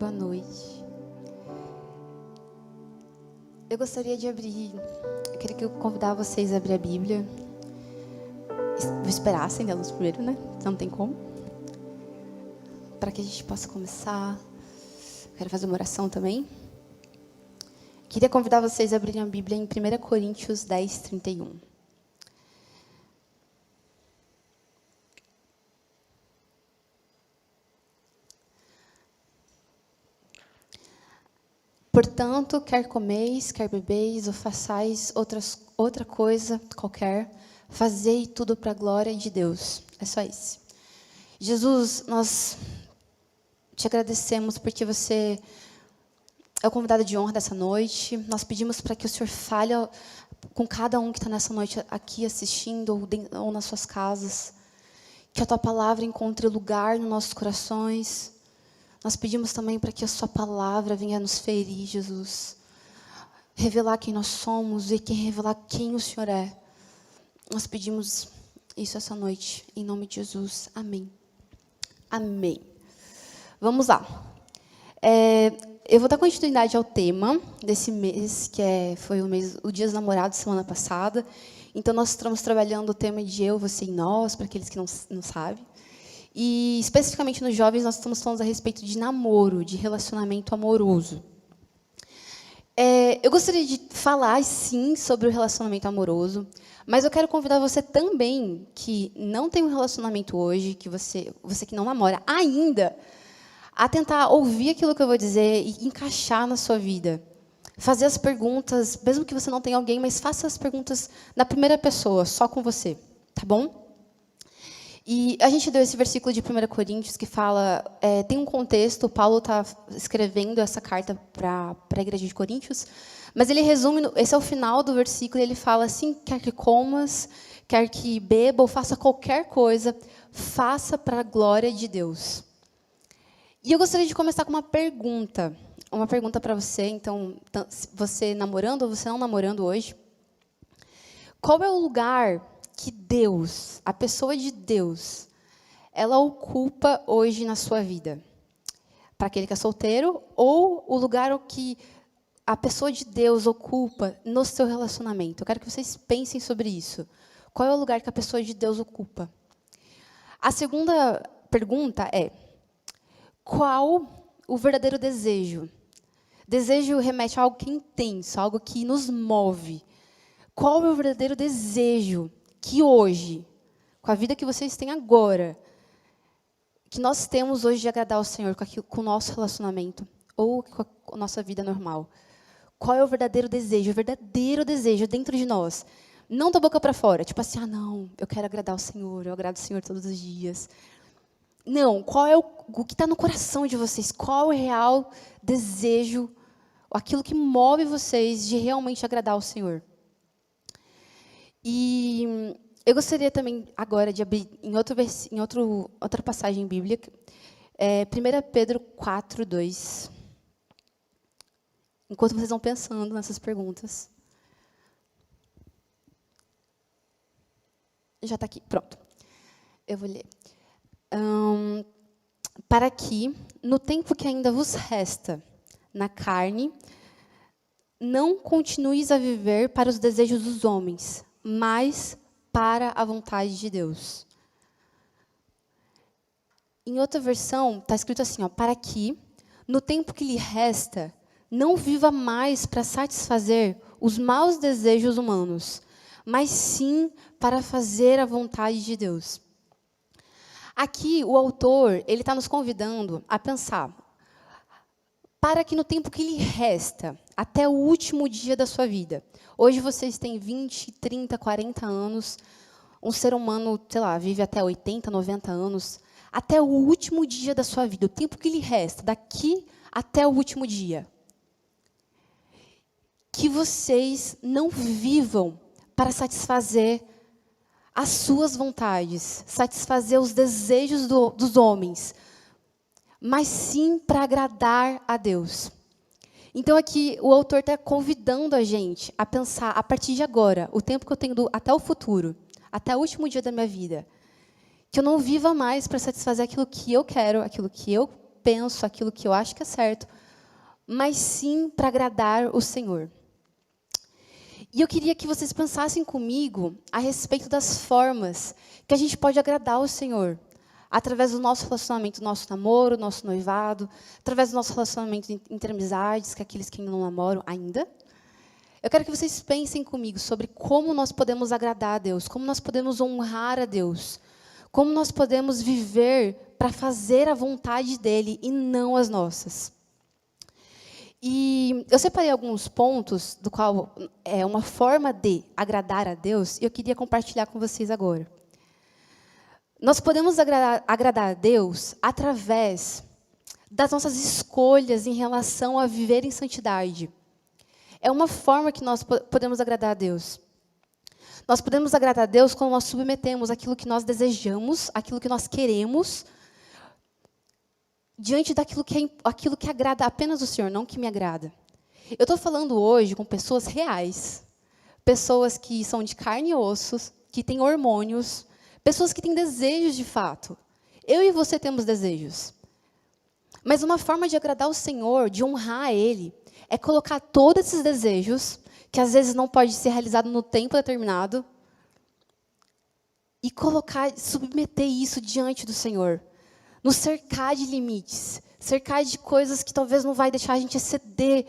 Boa noite. Eu gostaria de eu queria convidar vocês a abrir a Bíblia. Vou esperar acender a luz primeiro, né? Não tem como. Para que a gente possa começar. Quero fazer uma oração também. Queria convidar vocês a abrirem a Bíblia em 1 Coríntios 10, 31. Portanto, quer comeis, quer bebeis, ou façais outra coisa qualquer, fazei tudo para a glória de Deus. É só isso. Jesus, nós te agradecemos porque você é o convidado de honra dessa noite. Nós pedimos para que o Senhor fale com cada um que está nessa noite aqui assistindo ou nas suas casas. Que a tua palavra encontre lugar nos nossos corações. Nós pedimos também para que a sua palavra venha nos ferir, Jesus. Revelar quem nós somos e revelar quem o Senhor é. Nós pedimos isso essa noite, em nome de Jesus. Amém. Amém. Vamos lá. Eu vou dar continuidade ao tema desse mês, foi o Dia dos Namorados, semana passada. Então, nós estamos trabalhando o tema de eu, você e nós, para aqueles que não sabem. E, especificamente nos jovens, nós estamos falando a respeito de namoro, de relacionamento amoroso. Eu gostaria de falar, sim, sobre o relacionamento amoroso, mas eu quero convidar você também, que não tem um relacionamento hoje, que você que não namora ainda, a tentar ouvir aquilo que eu vou dizer e encaixar na sua vida. Fazer as perguntas, mesmo que você não tenha alguém, mas faça as perguntas na primeira pessoa, só com você, tá bom? E a gente deu esse versículo de 1 Coríntios que fala, tem um contexto, Paulo está escrevendo essa carta para a igreja de Coríntios, mas ele resume, esse é o final do versículo, e ele fala assim, quer que comas, quer que beba ou faça qualquer coisa, faça para a glória de Deus. E eu gostaria de começar com uma pergunta para você, então, você namorando ou você não namorando hoje, qual é o lugar que Deus, a pessoa de Deus, ela ocupa hoje na sua vida? Para aquele que é solteiro, ou o lugar que a pessoa de Deus ocupa no seu relacionamento? Eu quero que vocês pensem sobre isso. Qual é o lugar que a pessoa de Deus ocupa? A segunda pergunta é, qual o verdadeiro desejo? Desejo remete a algo que é intenso, algo que nos move. Qual é o verdadeiro desejo que hoje, com a vida que vocês têm agora, que nós temos hoje de agradar ao Senhor com o nosso relacionamento ou com a nossa vida normal? Qual é o verdadeiro desejo? O verdadeiro desejo dentro de nós. Não da boca para fora, tipo assim, não, eu quero agradar ao Senhor, eu agrado ao Senhor todos os dias. Não, qual é o que está no coração de vocês? Qual é o real desejo, aquilo que move vocês de realmente agradar ao Senhor? E eu gostaria também agora de abrir em outra passagem bíblica, 1 Pedro 4, 2. Enquanto vocês vão pensando nessas perguntas. Já está aqui, pronto. Eu vou ler. Para que, no tempo que ainda vos resta na carne, não continueis a viver para os desejos dos homens, mas para a vontade de Deus. Em outra versão, está escrito assim, para que, no tempo que lhe resta, não viva mais para satisfazer os maus desejos humanos, mas sim para fazer a vontade de Deus. Aqui, o autor ele está nos convidando a pensar, para que no tempo que lhe resta, até o último dia da sua vida. Hoje vocês têm 20, 30, 40 anos. Um ser humano, sei lá, vive até 80, 90 anos. Até o último dia da sua vida, o tempo que lhe resta, daqui até o último dia. Que vocês não vivam para satisfazer as suas vontades, satisfazer os desejos dos homens, mas sim para agradar a Deus. Então, aqui, o autor está convidando a gente a pensar, a partir de agora, o tempo que eu tenho até o futuro, até o último dia da minha vida, que eu não viva mais para satisfazer aquilo que eu quero, aquilo que eu penso, aquilo que eu acho que é certo, mas sim para agradar o Senhor. E eu queria que vocês pensassem comigo a respeito das formas que a gente pode agradar o Senhor. Através do nosso relacionamento, nosso namoro, nosso noivado, através do nosso relacionamento entre amizades, que é aqueles que ainda não namoram ainda. Eu quero que vocês pensem comigo sobre como nós podemos agradar a Deus, como nós podemos honrar a Deus, como nós podemos viver para fazer a vontade dEle e não as nossas. E eu separei alguns pontos do qual é uma forma de agradar a Deus e eu queria compartilhar com vocês agora. Nós podemos agradar a Deus através das nossas escolhas em relação a viver em santidade. É uma forma que nós podemos agradar a Deus. Nós podemos agradar a Deus quando nós submetemos aquilo que nós desejamos, aquilo que nós queremos, diante daquilo aquilo que agrada apenas o Senhor, não que me agrada. Eu estou falando hoje com pessoas reais, pessoas que são de carne e ossos, que têm hormônios, pessoas que têm desejos de fato. Eu e você temos desejos. Mas uma forma de agradar o Senhor, de honrar Ele, é colocar todos esses desejos, que às vezes não pode ser realizado no tempo determinado, e submeter isso diante do Senhor. Nos cercar de limites, cercar de coisas que talvez não vai deixar a gente exceder,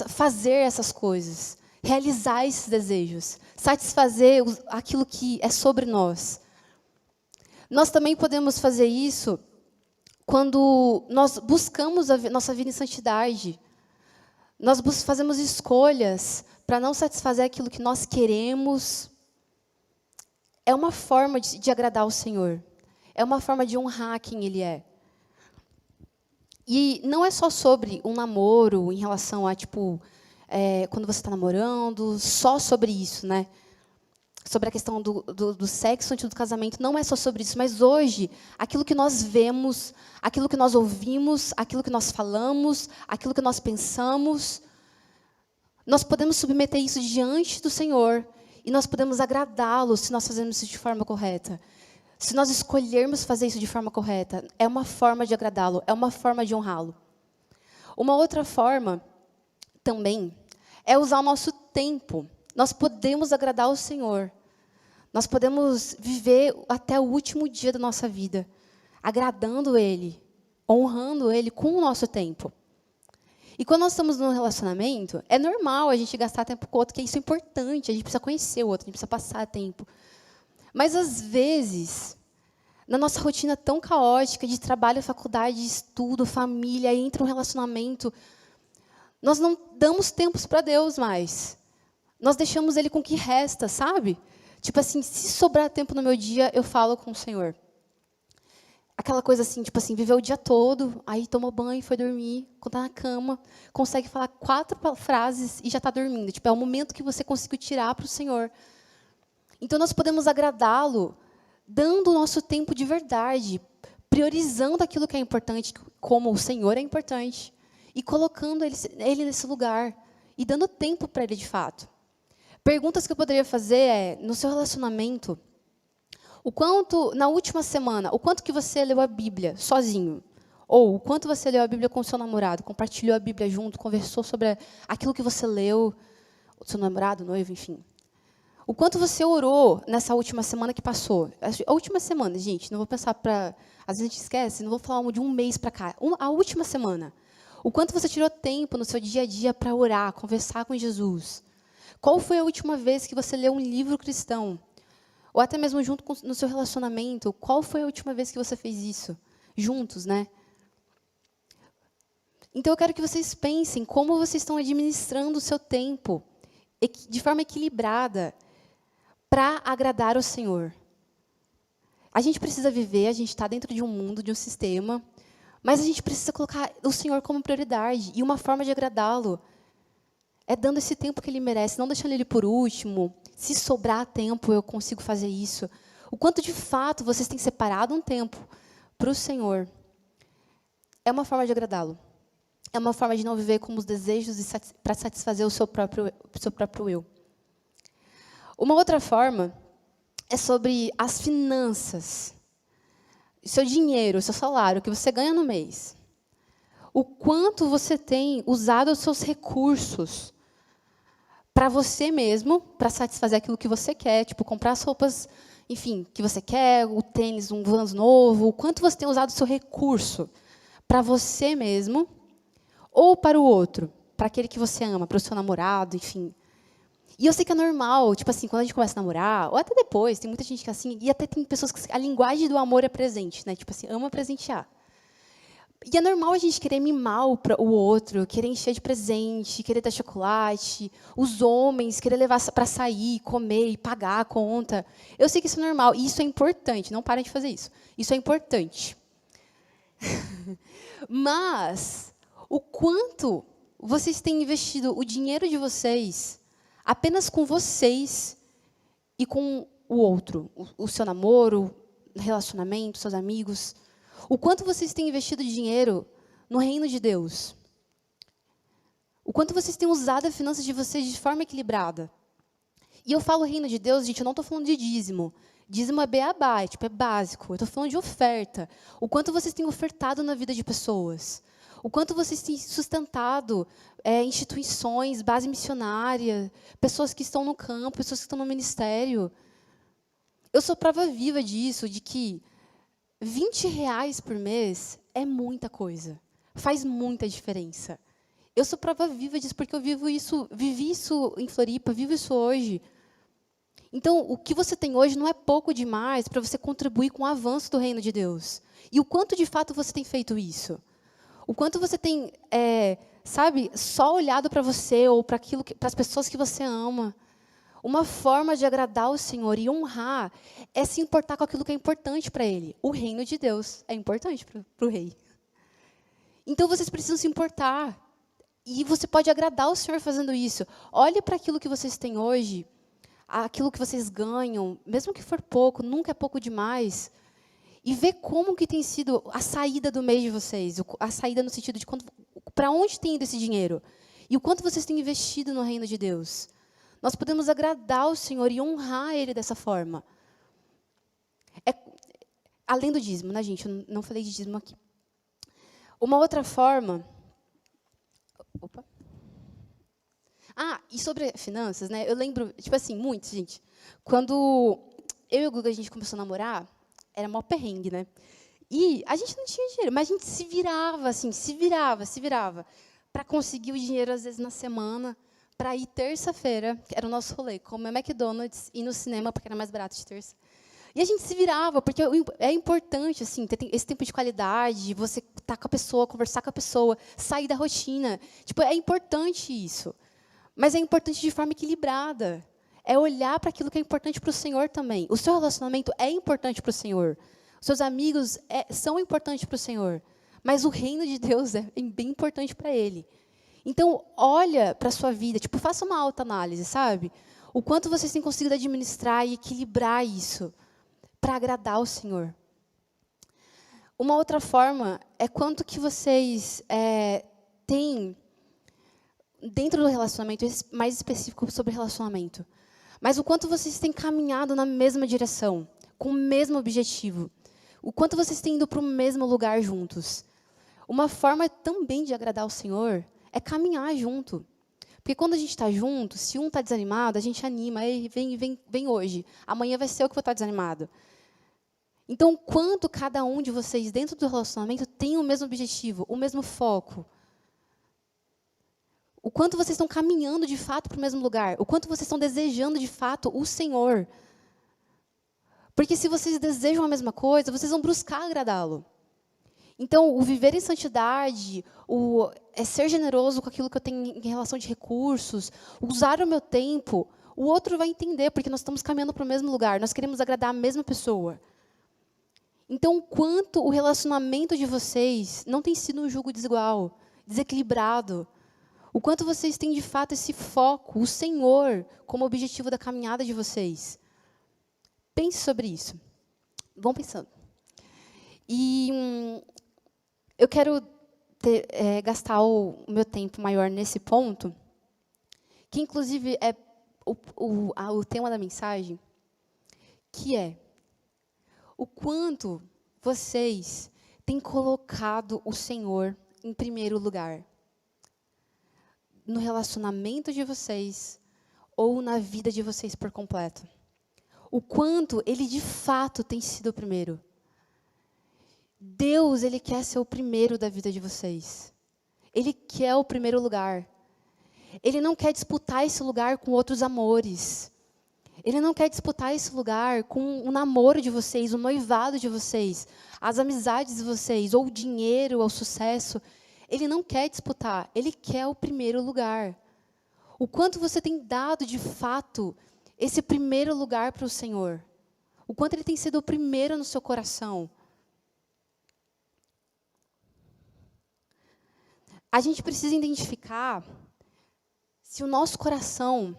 fazer essas coisas, realizar esses desejos, satisfazer aquilo que é sobre nós. Nós também podemos fazer isso quando nós buscamos a nossa vida em santidade. Nós fazemos escolhas para não satisfazer aquilo que nós queremos. É uma forma de agradar o Senhor. É uma forma de honrar quem Ele é. E não é só sobre um namoro em relação a, quando você está namorando, só sobre isso, né? Sobre a questão do sexo antes do casamento, não é só sobre isso. Mas hoje, aquilo que nós vemos, aquilo que nós ouvimos, aquilo que nós falamos, aquilo que nós pensamos, nós podemos submeter isso diante do Senhor e nós podemos agradá-lo se nós fazermos isso de forma correta. Se nós escolhermos fazer isso de forma correta, é uma forma de agradá-lo, é uma forma de honrá-lo. Uma outra forma, também, é usar o nosso tempo. Nós podemos agradar o Senhor. Nós podemos viver até o último dia da nossa vida, agradando Ele, honrando Ele com o nosso tempo. E quando nós estamos num relacionamento, é normal a gente gastar tempo com o outro, porque isso é importante, a gente precisa conhecer o outro, a gente precisa passar tempo. Mas, às vezes, na nossa rotina tão caótica de trabalho, faculdade, estudo, família, entra um relacionamento, nós não damos tempos para Deus mais. Nós deixamos Ele com o que resta, sabe? Tipo assim, se sobrar tempo no meu dia, eu falo com o Senhor. Aquela coisa assim, viveu o dia todo, aí tomou banho, foi dormir, quando está na cama, consegue falar 4 frases e já está dormindo. É o momento que você conseguiu tirar para o Senhor. Então, nós podemos agradá-lo dando o nosso tempo de verdade, priorizando aquilo que é importante, como o Senhor é importante, e colocando ele nesse lugar, e dando tempo para Ele de fato. Perguntas que eu poderia fazer no seu relacionamento, na última semana, o quanto que você leu a Bíblia sozinho? Ou o quanto você leu a Bíblia com o seu namorado, compartilhou a Bíblia junto, conversou sobre aquilo que você leu, o seu namorado, noivo, enfim. O quanto você orou nessa última semana que passou? A última semana, gente, não vou pensar para... Às vezes a gente esquece, não vou falar de um mês para cá. A última semana. O quanto você tirou tempo no seu dia a dia para orar, conversar com Jesus? Qual foi a última vez que você leu um livro cristão? Ou até mesmo junto no seu relacionamento, qual foi a última vez que você fez isso? Juntos, né? Então, eu quero que vocês pensem como vocês estão administrando o seu tempo de forma equilibrada, para agradar o Senhor. A gente precisa viver, a gente está dentro de um mundo, de um sistema, mas a gente precisa colocar o Senhor como prioridade. E uma forma de agradá-lo é dando esse tempo que Ele merece, não deixando Ele por último. Se sobrar tempo, eu consigo fazer isso. O quanto, de fato, vocês têm separado um tempo para o Senhor. É uma forma de agradá-lo. É uma forma de não viver como os desejos para satisfazer o seu próprio eu. Uma outra forma é sobre as finanças. O seu dinheiro, o seu salário, o que você ganha no mês. O quanto você tem usado os seus recursos para você mesmo, para satisfazer aquilo que você quer, tipo, comprar as roupas, enfim, que você quer, o tênis, um Vans novo. O quanto você tem usado o seu recurso para você mesmo ou para o outro, para aquele que você ama, para o seu namorado, enfim. E eu sei que é normal, tipo assim, quando a gente começa a namorar, ou até depois, tem muita gente que é assim, e até tem pessoas que a linguagem do amor é presente, né? Tipo assim, ama presentear. E é normal a gente querer mimar o outro, querer encher de presente, querer dar chocolate, os homens querer levar para sair, comer e pagar a conta. Eu sei que isso é normal, e isso é importante, não parem de fazer isso. Isso é importante. Mas o quanto vocês têm investido o dinheiro de vocês apenas com vocês e com o outro, o seu namoro, relacionamento, seus amigos. O quanto vocês têm investido dinheiro no reino de Deus. O quanto vocês têm usado as finanças de vocês de forma equilibrada. E eu falo reino de Deus, gente, eu não estou falando de dízimo. Dízimo é beabá, é básico. Eu estou falando de oferta. O quanto vocês têm ofertado na vida de pessoas. O quanto vocês têm sustentado instituições, base missionária, pessoas que estão no campo, pessoas que estão no ministério. Eu sou prova viva disso, de que R$20 por mês é muita coisa. Faz muita diferença. Eu sou prova viva disso, porque eu vivi isso em Floripa, vivo isso hoje. Então, o que você tem hoje não é pouco demais para você contribuir com o avanço do reino de Deus. E o quanto, de fato, você tem feito isso? O quanto você tem, só olhado para você ou para as pessoas que você ama. Uma forma de agradar o Senhor e honrar é se importar com aquilo que é importante para Ele. O reino de Deus é importante para o rei. Então, vocês precisam se importar. E você pode agradar o Senhor fazendo isso. Olhe para aquilo que vocês têm hoje, aquilo que vocês ganham, mesmo que for pouco, nunca é pouco demais. E ver como que tem sido a saída do mês de vocês, a saída no sentido de para onde tem ido esse dinheiro. E o quanto vocês têm investido no reino de Deus. Nós podemos agradar o Senhor e honrar Ele dessa forma. Além do dízimo, né, gente? Eu não falei de dízimo aqui. Uma outra forma... Opa. E sobre finanças, né? Eu lembro, tipo assim, muito, gente. Quando eu e o Guga, a gente começou a namorar, era mó perrengue, né? E a gente não tinha dinheiro, mas a gente se virava, assim, se virava, para conseguir o dinheiro, às vezes, na semana, para ir terça-feira, que era o nosso rolê, comer McDonald's e ir no cinema, porque era mais barato de terça. E a gente se virava, porque é importante, assim, ter esse tempo de qualidade, você estar com a pessoa, conversar com a pessoa, sair da rotina. Tipo, é importante isso. Mas é importante de forma equilibrada. É olhar para aquilo que é importante para o Senhor também. O seu relacionamento é importante para o Senhor. Os seus amigos são importantes para o Senhor. Mas o reino de Deus é bem importante para Ele. Então, olha para a sua vida, tipo, faça uma autoanálise, sabe? O quanto vocês têm conseguido administrar e equilibrar isso para agradar o Senhor. Uma outra forma é quanto que vocês têm dentro do relacionamento, mais específico sobre relacionamento, mas o quanto vocês têm caminhado na mesma direção, com o mesmo objetivo, o quanto vocês têm ido para o mesmo lugar juntos. Uma forma também de agradar o Senhor é caminhar junto. Porque quando a gente está junto, se um está desanimado, a gente anima, vem hoje, amanhã vai ser eu que vou estar desanimado. Então, quanto cada um de vocês, dentro do relacionamento, tem o mesmo objetivo, o mesmo foco. O quanto vocês estão caminhando, de fato, para o mesmo lugar. O quanto vocês estão desejando, de fato, o Senhor. Porque se vocês desejam a mesma coisa, vocês vão buscar agradá-lo. Então, o viver em santidade, ser generoso com aquilo que eu tenho em relação de recursos, usar o meu tempo, o outro vai entender, porque nós estamos caminhando para o mesmo lugar, nós queremos agradar a mesma pessoa. Então, o quanto o relacionamento de vocês não tem sido um jugo desigual, desequilibrado, o quanto vocês têm, de fato, esse foco, o Senhor, como objetivo da caminhada de vocês. Pense sobre isso. Vão pensando. E eu quero gastar o meu tempo maior nesse ponto, que, inclusive, é o tema da mensagem, que é o quanto vocês têm colocado o Senhor em primeiro lugar? No relacionamento de vocês ou na vida de vocês por completo? O quanto Ele de fato tem sido o primeiro? Deus, Ele quer ser o primeiro da vida de vocês. Ele quer o primeiro lugar. Ele não quer disputar esse lugar com outros amores. Ele não quer disputar esse lugar com o namoro de vocês, o noivado de vocês, as amizades de vocês, ou o dinheiro, ou o sucesso. Ele não quer disputar, ele quer o primeiro lugar. O quanto você tem dado, de fato, esse primeiro lugar para o Senhor? O quanto Ele tem sido o primeiro no seu coração? A gente precisa identificar se o nosso coração,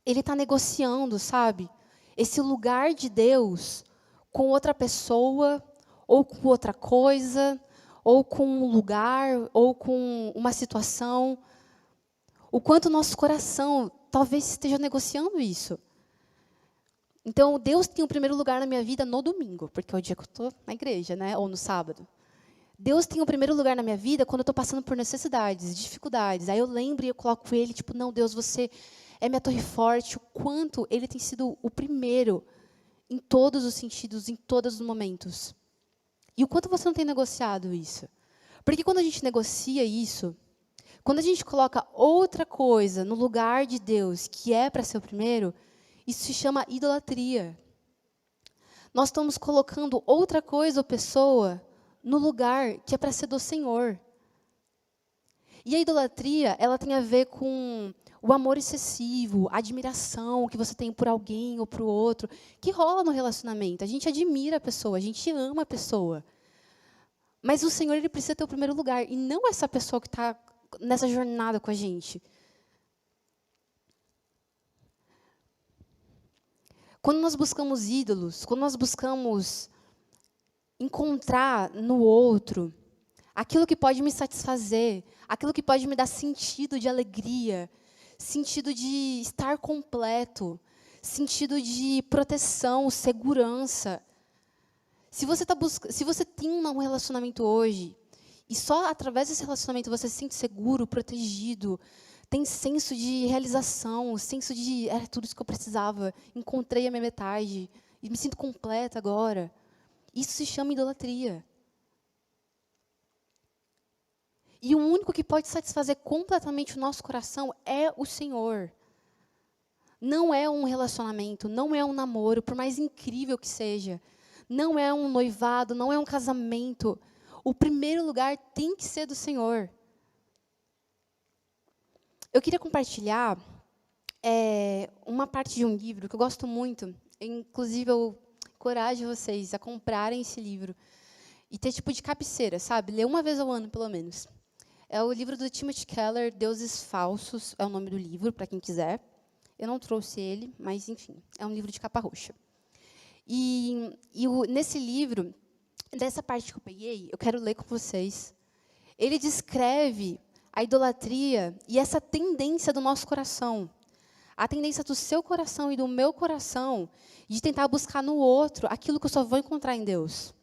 ele está negociando, sabe? Esse lugar de Deus com outra pessoa, ou com outra coisa, ou com um lugar, ou com uma situação. O quanto o nosso coração talvez esteja negociando isso. Então, Deus tem o primeiro lugar na minha vida no domingo, porque é o dia que eu estou na igreja, né? Ou no sábado. Deus tem o primeiro lugar na minha vida quando eu estou passando por necessidades, dificuldades. Aí eu lembro e eu coloco Ele, tipo, não, Deus, você é minha torre forte. O quanto Ele tem sido o primeiro em todos os sentidos, em todos os momentos. E o quanto você não tem negociado isso? Porque quando a gente negocia isso, quando a gente coloca outra coisa no lugar de Deus, que é para ser o primeiro, isso se chama idolatria. Nós estamos colocando outra coisa ou pessoa no lugar que é para ser do Senhor. E a idolatria, ela tem a ver com o amor excessivo, a admiração que você tem por alguém ou por outro, que rola no relacionamento. A gente admira a pessoa, a gente ama a pessoa. Mas o Senhor, Ele precisa ter o primeiro lugar, e não essa pessoa que está nessa jornada com a gente. Quando nós buscamos ídolos, quando nós buscamos encontrar no outro aquilo que pode me satisfazer, aquilo que pode me dar sentido de alegria, sentido de estar completo, sentido de proteção, segurança. Se você tem um relacionamento hoje, e só através desse relacionamento você se sente seguro, protegido, tem senso de realização, senso de, era tudo isso que eu precisava, encontrei a minha metade, e me sinto completa agora. Isso se chama idolatria. E o único que pode satisfazer completamente o nosso coração é o Senhor. Não é um relacionamento, não é um namoro, por mais incrível que seja. Não é um noivado, não é um casamento. O primeiro lugar tem que ser do Senhor. Eu queria compartilhar uma parte de um livro que eu gosto muito. Inclusive, eu encorajo vocês a comprarem esse livro. E ter tipo de cabeceira, sabe? Ler uma vez ao ano, pelo menos. É o livro do Timothy Keller, Deuses Falsos, é o nome do livro, para quem quiser. Eu não trouxe ele, mas, enfim, é um livro de capa roxa. Nesse livro, dessa parte que eu peguei, eu quero ler com vocês. Ele descreve a idolatria e essa tendência do nosso coração. A tendência do seu coração e do meu coração de tentar buscar no outro aquilo que eu só vou encontrar em Deus.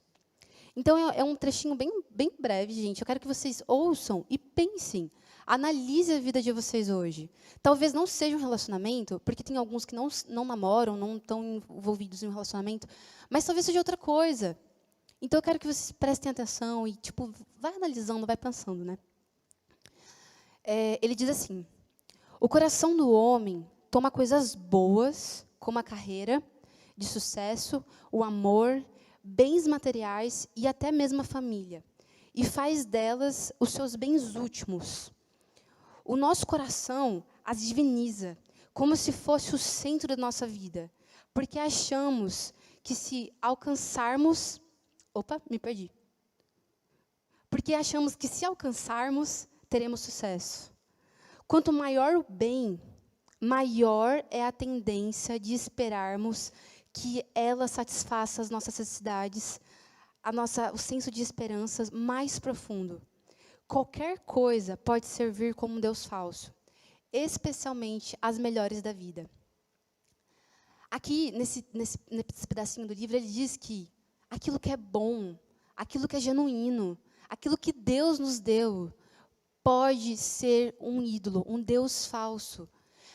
Então, é um trechinho bem breve, gente. Eu quero que vocês ouçam e pensem. Analise a vida de vocês hoje. Talvez não seja um relacionamento, porque tem alguns que não namoram, não estão envolvidos em um relacionamento, mas talvez seja outra coisa. Então, eu quero que vocês prestem atenção e, vai analisando, vai pensando, né? Ele diz assim: o coração do homem toma coisas boas, como a carreira de sucesso, o amor, bens materiais e até mesmo a família, e faz delas os seus bens últimos. O nosso coração as diviniza, como se fosse o centro da nossa vida, porque achamos que se alcançarmos... Porque achamos que se alcançarmos, teremos sucesso. Quanto maior o bem, maior é a tendência de esperarmos que ela satisfaça as nossas necessidades, o senso de esperança mais profundo. Qualquer coisa pode servir como um Deus falso, especialmente as melhores da vida. Aqui, nesse pedacinho do livro, ele diz que aquilo que é bom, aquilo que é genuíno, aquilo que Deus nos deu, pode ser um ídolo, um Deus falso.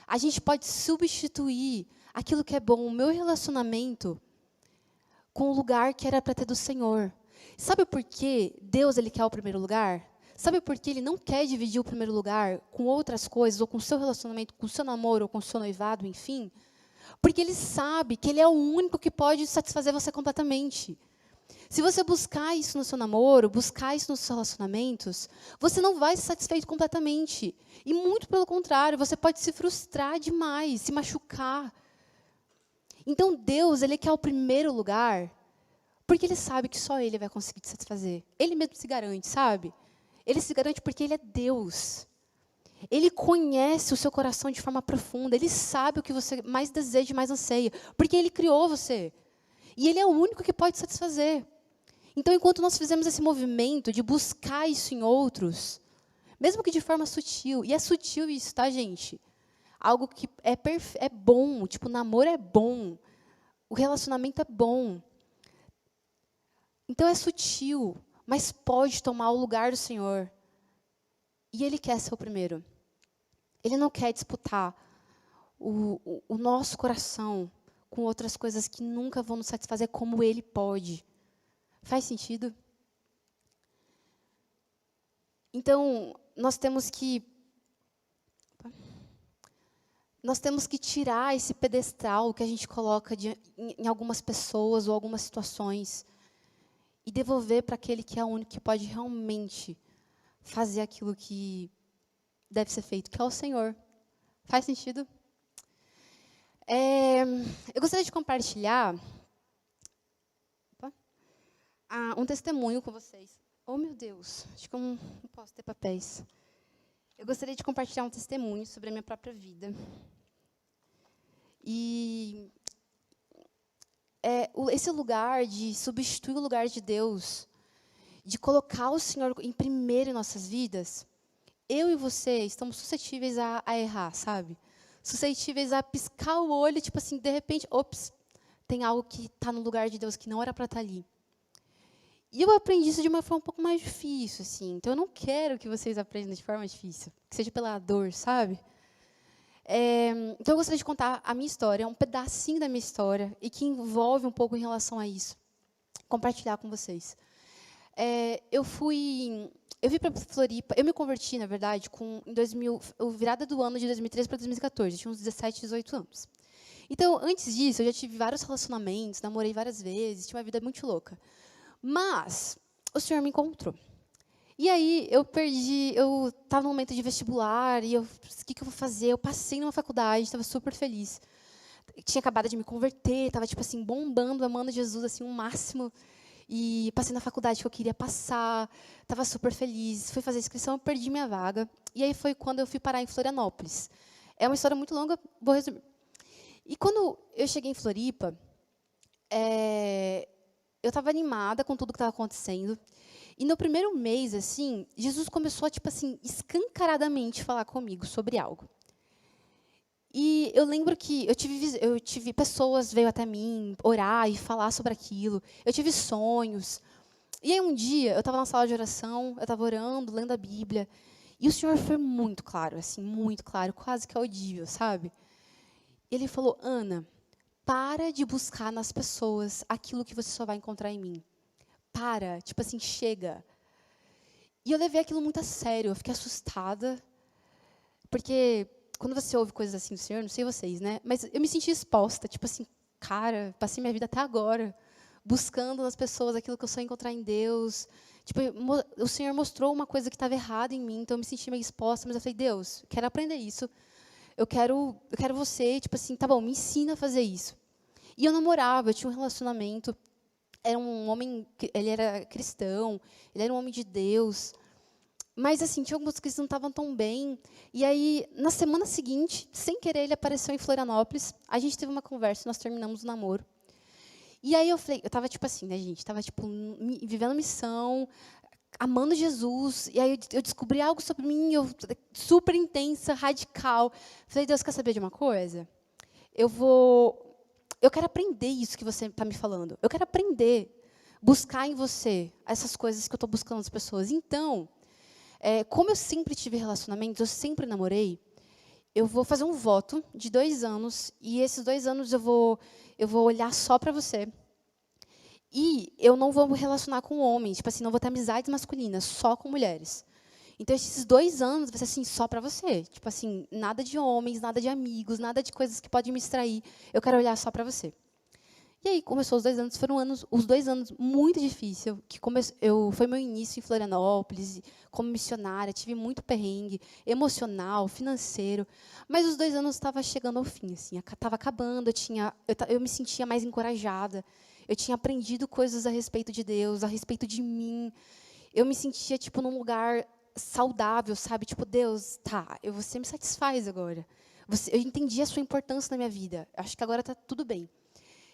A gente pode substituir aquilo que é bom, o meu relacionamento, com o lugar que era para ter do Senhor. Sabe por que Deus ele quer o primeiro lugar? Sabe por que ele não quer dividir o primeiro lugar com outras coisas, ou com o seu relacionamento, com o seu namoro, ou com o seu noivado, enfim? Porque ele sabe que ele é o único que pode satisfazer você completamente. Se você buscar isso no seu namoro, buscar isso nos seus relacionamentos, você não vai ser satisfeito completamente. E muito pelo contrário, você pode se frustrar demais, se machucar. Então Deus, ele quer o primeiro lugar, porque ele sabe que só ele vai conseguir te satisfazer. Ele mesmo se garante, sabe? Ele se garante porque ele é Deus. Ele conhece o seu coração de forma profunda. Ele sabe o que você mais deseja e mais anseia. Porque ele criou você. E ele é o único que pode satisfazer. Então, enquanto nós fizemos esse movimento de buscar isso em outros, mesmo que de forma sutil, e é sutil isso, tá, gente? Algo que é bom, tipo, o namoro é bom, o relacionamento é bom. Então, é sutil, mas pode tomar o lugar do Senhor. E Ele quer ser o primeiro. Ele não quer disputar o nosso coração com outras coisas que nunca vão nos satisfazer como Ele pode. Faz sentido? Então, nós temos que tirar esse pedestal que a gente coloca em algumas pessoas ou algumas situações e devolver para aquele que é o único que pode realmente fazer aquilo que deve ser feito, que é o Senhor. Faz sentido? Eu gostaria de compartilhar um testemunho com vocês. Oh, meu Deus, acho que eu não posso ter papéis. Eu gostaria de compartilhar um testemunho sobre a minha própria vida. E esse lugar de substituir o lugar de Deus, de colocar o Senhor em primeiro em nossas vidas, eu e você estamos suscetíveis a errar, sabe? Suscetíveis a piscar o olho, tipo assim, de repente, ops, tem algo que está no lugar de Deus que não era para estar ali. E eu aprendi isso de uma forma um pouco mais difícil, assim. Então, eu não quero que vocês aprendam de forma difícil, que seja pela dor, sabe? Então, eu gostaria de contar a minha história, um pedacinho da minha história, e que envolve um pouco em relação a isso. Compartilhar com vocês. Eu vim para Floripa, eu me converti, na verdade, em 2000, virada do ano de 2013 para 2014, eu tinha uns 17, 18 anos. Então, antes disso, eu já tive vários relacionamentos, namorei várias vezes, tinha uma vida muito louca. Mas o Senhor me encontrou. E aí, eu estava no momento de vestibular, e o que eu vou fazer? Eu passei numa faculdade, estava super feliz. Tinha acabado de me converter, estava, tipo assim, bombando, amando Jesus, assim, o máximo. E passei na faculdade que eu queria passar, estava super feliz. Fui fazer a inscrição, eu perdi minha vaga. E aí foi quando eu fui parar em Florianópolis. É uma história muito longa, vou resumir. E quando eu cheguei em Floripa, eu estava animada com tudo que estava acontecendo. E no primeiro mês, assim, Jesus começou a, tipo assim, escancaradamente falar comigo sobre algo. E eu lembro que eu tive pessoas veio até mim orar e falar sobre aquilo. Eu tive sonhos. E aí um dia, eu estava na sala de oração, eu estava orando, lendo a Bíblia, e o Senhor foi muito claro, assim, muito claro, quase que audível, sabe? Ele falou: Ana, para de buscar nas pessoas aquilo que você só vai encontrar em mim. Para, tipo assim, chega. E eu levei aquilo muito a sério, eu fiquei assustada, porque quando você ouve coisas assim do Senhor, não sei vocês, né? Mas eu me senti exposta, tipo assim, cara, passei minha vida até agora buscando nas pessoas aquilo que eu só ia encontrar em Deus. Tipo, o Senhor mostrou uma coisa que estava errada em mim, então eu me senti meio exposta, mas eu falei: Deus, eu quero aprender isso. Eu quero você, tipo assim, tá bom, me ensina a fazer isso. E eu namorava, eu tinha um relacionamento. Era um homem, ele era cristão, ele era um homem de Deus. Mas, assim, tinha algumas coisas que não estavam tão bem. E aí, na semana seguinte, sem querer, ele apareceu em Florianópolis. A gente teve uma conversa, nós terminamos o namoro. E aí eu falei, eu estava tipo assim, né, gente? Estava tipo vivendo missão, amando Jesus. E aí eu descobri algo sobre mim, super intensa, radical. Falei: Deus, quer saber de uma coisa? Eu quero aprender isso que você está me falando. Eu quero aprender. buscar em você essas coisas que eu estou buscando nas pessoas. Então, como eu sempre tive relacionamentos, eu sempre namorei, eu vou fazer um voto de 2 anos, e esses 2 anos eu vou olhar só para você. E eu não vou me relacionar com homens, tipo assim, não vou ter amizades masculinas, só com mulheres. Então, esses 2 anos vai ser assim, só para você. Tipo assim, nada de homens, nada de amigos, nada de coisas que podem me distrair. Eu quero olhar só para você. E aí, começou os 2 anos, foram os 2 anos muito difíceis, que foi meu início em Florianópolis, como missionária, tive muito perrengue, emocional, financeiro, mas os 2 anos estavam chegando ao fim, assim, estava acabando, eu me sentia mais encorajada, eu tinha aprendido coisas a respeito de Deus, a respeito de mim, eu me sentia, tipo, num lugar saudável, sabe? Tipo, Deus, tá, você me satisfaz agora. Eu entendi a sua importância na minha vida, acho que agora está tudo bem.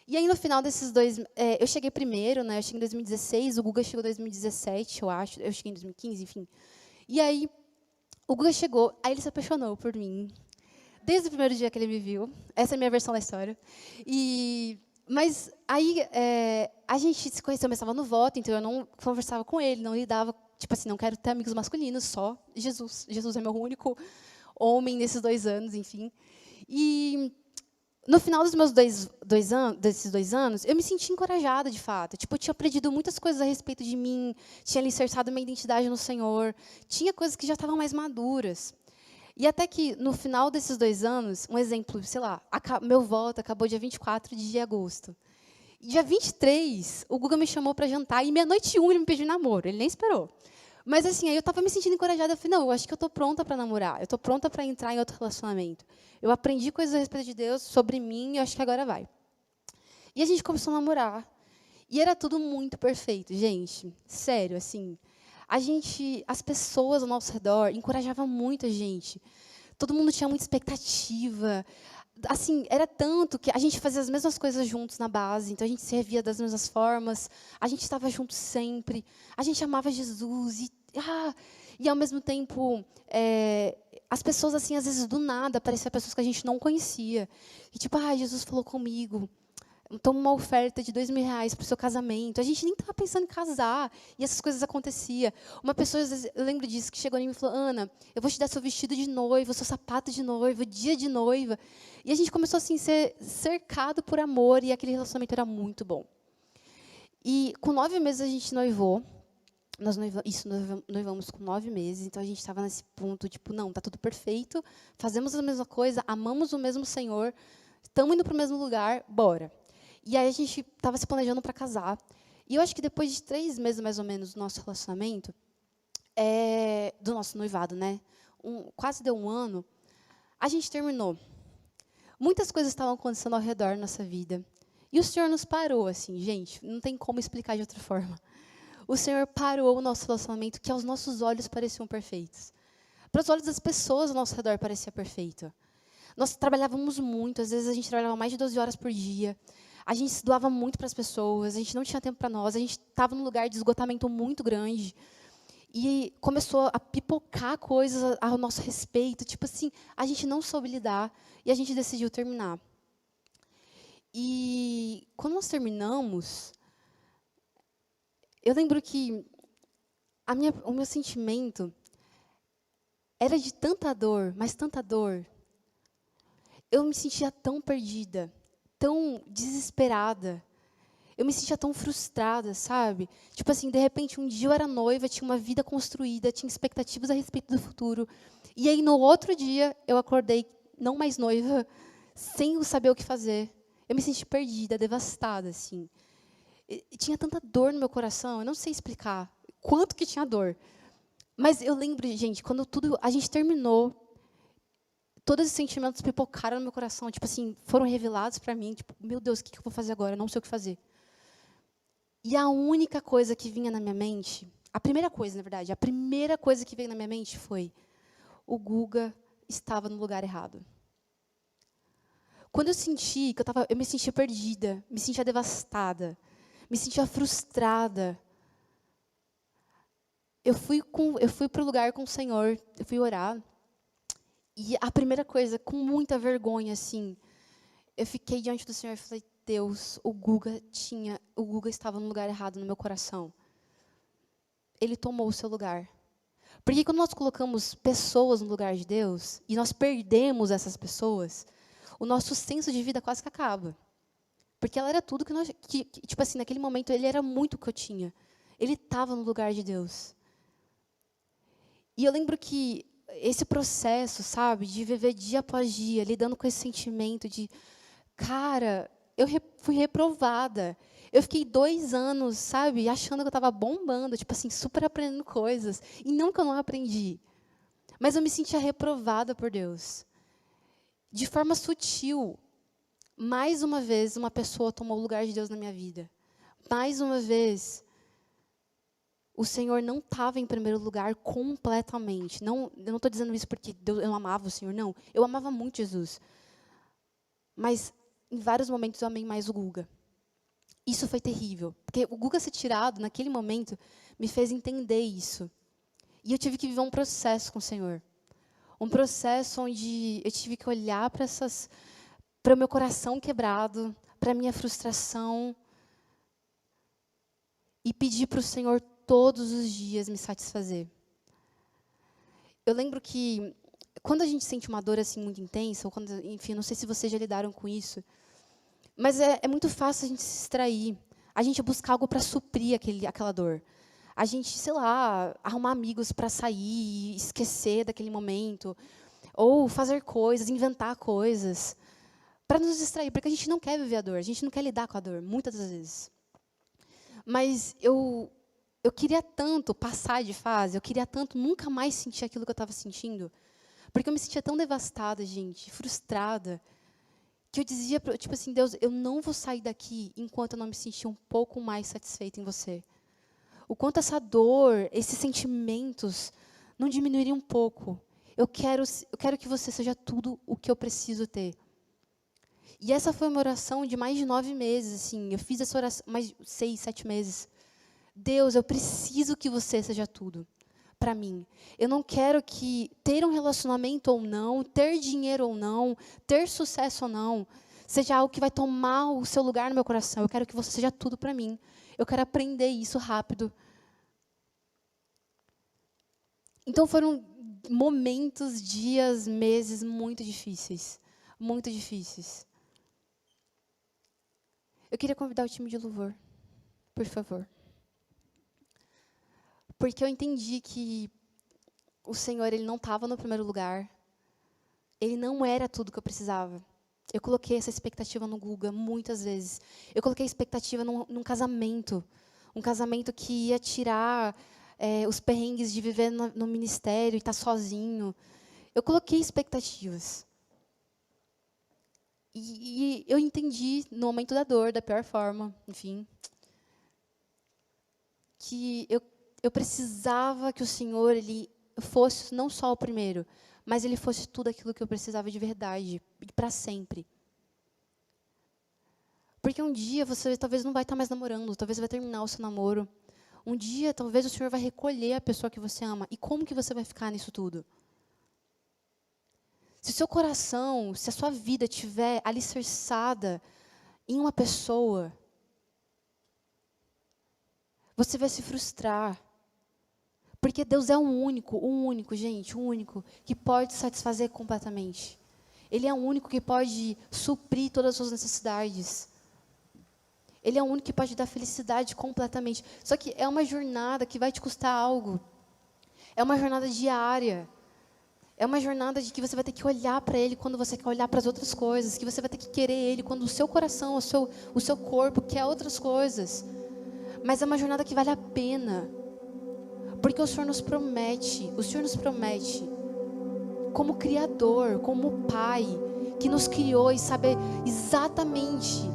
E aí, no final desses 2, eu cheguei primeiro, né? Eu cheguei em 2016, o Guga chegou em 2017, eu acho. Eu cheguei em 2015, enfim. E aí, o Guga chegou, aí ele se apaixonou por mim. Desde o primeiro dia que ele me viu. Essa é a minha versão da história. Mas aí, a gente se conheceu, mas estava no voto, então eu não conversava com ele, não lidava, tipo assim, não quero ter amigos masculinos, só Jesus. Jesus é meu único homem nesses 2 anos, enfim. E no final dos meus desses 2 anos, eu me senti encorajada, de fato. Tipo, eu tinha aprendido muitas coisas a respeito de mim, tinha alicerçado minha identidade no Senhor, tinha coisas que já estavam mais maduras. E até que, no final desses 2 anos, um exemplo, sei lá, meu voto acabou dia 24 de agosto. E dia 23, o Guga me chamou para jantar, e meia-noite 1 ele me pediu namoro, ele nem esperou. Mas assim, aí eu estava me sentindo encorajada, eu falei, não, eu acho que eu estou pronta para namorar, eu estou pronta para entrar em outro relacionamento. Eu aprendi coisas a respeito de Deus, sobre mim, e eu acho que agora vai. E a gente começou a namorar. E era tudo muito perfeito, gente. Sério, assim. As pessoas ao nosso redor encorajavam muito a gente. Todo mundo tinha muita expectativa. Assim, era tanto que a gente fazia as mesmas coisas juntos na base, então a gente servia das mesmas formas, a gente estava junto sempre, a gente amava Jesus e ao mesmo tempo as pessoas assim às vezes do nada apareciam pessoas que a gente não conhecia e tipo Jesus falou comigo, toma uma oferta de R$2.000 para o seu casamento. A gente nem estava pensando em casar. E essas coisas aconteciam. Uma pessoa, às vezes, eu lembro disso, que chegou em mim e falou, Ana, eu vou te dar seu vestido de noiva, seu sapato de noiva, dia de noiva. E a gente começou assim, a ser cercado por amor, e aquele relacionamento era muito bom. E com 9 meses a gente noivou. Nós noivamos com 9 meses, então a gente estava nesse ponto, tipo, não, está tudo perfeito, fazemos a mesma coisa, amamos o mesmo Senhor, estamos indo para o mesmo lugar, bora. E aí a gente estava se planejando para casar. E eu acho que depois de 3 meses, mais ou menos, do nosso relacionamento, do nosso noivado, né? Quase deu 1 ano, a gente terminou. Muitas coisas estavam acontecendo ao redor da nossa vida. E o Senhor nos parou, assim, gente, não tem como explicar de outra forma. O Senhor parou o nosso relacionamento, que aos nossos olhos pareciam perfeitos. Para os olhos das pessoas ao nosso redor parecia perfeito. Nós trabalhávamos muito, às vezes a gente trabalhava mais de 12 horas por dia. A gente se doava muito para as pessoas, a gente não tinha tempo para nós, a gente estava num lugar de esgotamento muito grande. E começou a pipocar coisas ao nosso respeito, tipo assim, a gente não soube lidar e a gente decidiu terminar. E quando nós terminamos, eu lembro que o meu sentimento era de tanta dor, mas tanta dor. Eu me sentia tão perdida, tão desesperada. Eu me sentia tão frustrada, sabe? Tipo assim, de repente, um dia eu era noiva, tinha uma vida construída, tinha expectativas a respeito do futuro. E aí, no outro dia, eu acordei, não mais noiva, sem saber o que fazer. Eu me senti perdida, devastada, assim. E tinha tanta dor no meu coração, eu não sei explicar quanto que tinha dor. Mas eu lembro, gente, quando a gente terminou, todos os sentimentos pipocaram no meu coração, tipo assim, foram revelados para mim, tipo, meu Deus, o que eu vou fazer agora? Eu não sei o que fazer. E a única coisa que vinha na minha mente, a primeira coisa, na verdade, a primeira coisa que veio na minha mente foi: o Guga estava no lugar errado. Quando eu senti que eu me sentia perdida, me sentia devastada, me sentia frustrada, eu fui para o lugar com o Senhor, eu fui orar. E a primeira coisa, com muita vergonha, assim, eu fiquei diante do Senhor e falei: Deus, o Guga estava no lugar errado no meu coração. Ele tomou o seu lugar. Porque quando nós colocamos pessoas no lugar de Deus, e nós perdemos essas pessoas, o nosso senso de vida quase que acaba. Porque ela era tudo que nós... tipo assim, naquele momento, ele era muito o que eu tinha. Ele estava no lugar de Deus. E eu lembro que esse processo, sabe, de viver dia após dia, lidando com esse sentimento de... Cara, fui reprovada. Eu fiquei 2 anos, sabe, achando que eu estava bombando, tipo assim, super aprendendo coisas. E não que eu não aprendi. Mas eu me sentia reprovada por Deus. De forma sutil. Mais uma vez, uma pessoa tomou o lugar de Deus na minha vida. Mais uma vez, o Senhor não estava em primeiro lugar completamente. Não, eu não estou dizendo isso porque eu amava o Senhor, não. Eu amava muito Jesus. Mas, em vários momentos, eu amei mais o Guga. Isso foi terrível. Porque o Guga ser tirado, naquele momento, me fez entender isso. E eu tive que viver um processo com o Senhor. Um processo onde eu tive que olhar para o meu coração quebrado, para a minha frustração, e pedir para o Senhor todos os dias me satisfazer. Eu lembro que, quando a gente sente uma dor assim muito intensa, ou quando, enfim, não sei se vocês já lidaram com isso, mas é muito fácil a gente se distrair, a gente buscar algo para suprir aquela dor. A gente, sei lá, arrumar amigos para sair, esquecer daquele momento, ou fazer coisas, inventar coisas, para nos distrair, porque a gente não quer viver a dor, a gente não quer lidar com a dor, muitas das vezes. Mas eu queria tanto passar de fase, eu queria tanto nunca mais sentir aquilo que eu estava sentindo, porque eu me sentia tão devastada, gente, frustrada, que eu dizia, tipo assim, Deus, eu não vou sair daqui enquanto eu não me sentir um pouco mais satisfeita em você. O quanto essa dor, esses sentimentos, não diminuiriam um pouco. Eu quero que você seja tudo o que eu preciso ter. E essa foi uma oração de mais de 9 meses, assim. Eu fiz essa oração mais de 6, 7 meses. Deus, eu preciso que você seja tudo para mim. Eu não quero que ter um relacionamento ou não, ter dinheiro ou não, ter sucesso ou não, seja algo que vai tomar o seu lugar no meu coração. Eu quero que você seja tudo para mim. Eu quero aprender isso rápido. Então foram momentos, dias, meses muito difíceis. Muito difíceis. Eu queria convidar o time de louvor, por favor. Porque eu entendi que o Senhor, Ele não estava no primeiro lugar. Ele não era tudo que eu precisava. Eu coloquei essa expectativa no Guga muitas vezes. Eu coloquei expectativa num casamento. Um casamento que ia tirar os perrengues de viver no ministério e estar sozinho. Eu coloquei expectativas. E eu entendi, no momento da dor, da pior forma, enfim, que eu precisava que o Senhor, Ele fosse não só o primeiro, mas Ele fosse tudo aquilo que eu precisava de verdade, e para sempre. Porque um dia você talvez não vai estar mais namorando, talvez vai terminar o seu namoro. Um dia, talvez o Senhor vai recolher a pessoa que você ama. E como que você vai ficar nisso tudo? Se o seu coração, se a sua vida estiver alicerçada em uma pessoa, você vai se frustrar. Porque Deus é o único, gente, o único que pode satisfazer completamente. Ele é o único que pode suprir todas as suas necessidades. Ele é o único que pode dar felicidade completamente. Só que é uma jornada que vai te custar algo. É uma jornada diária. É uma jornada de que você vai ter que olhar para Ele quando você quer olhar para as outras coisas. Que você vai ter que querer Ele quando o seu coração, o seu corpo quer outras coisas. Mas é uma jornada que vale a pena. Porque o Senhor nos promete, como Criador, como Pai, que nos criou e sabe exatamente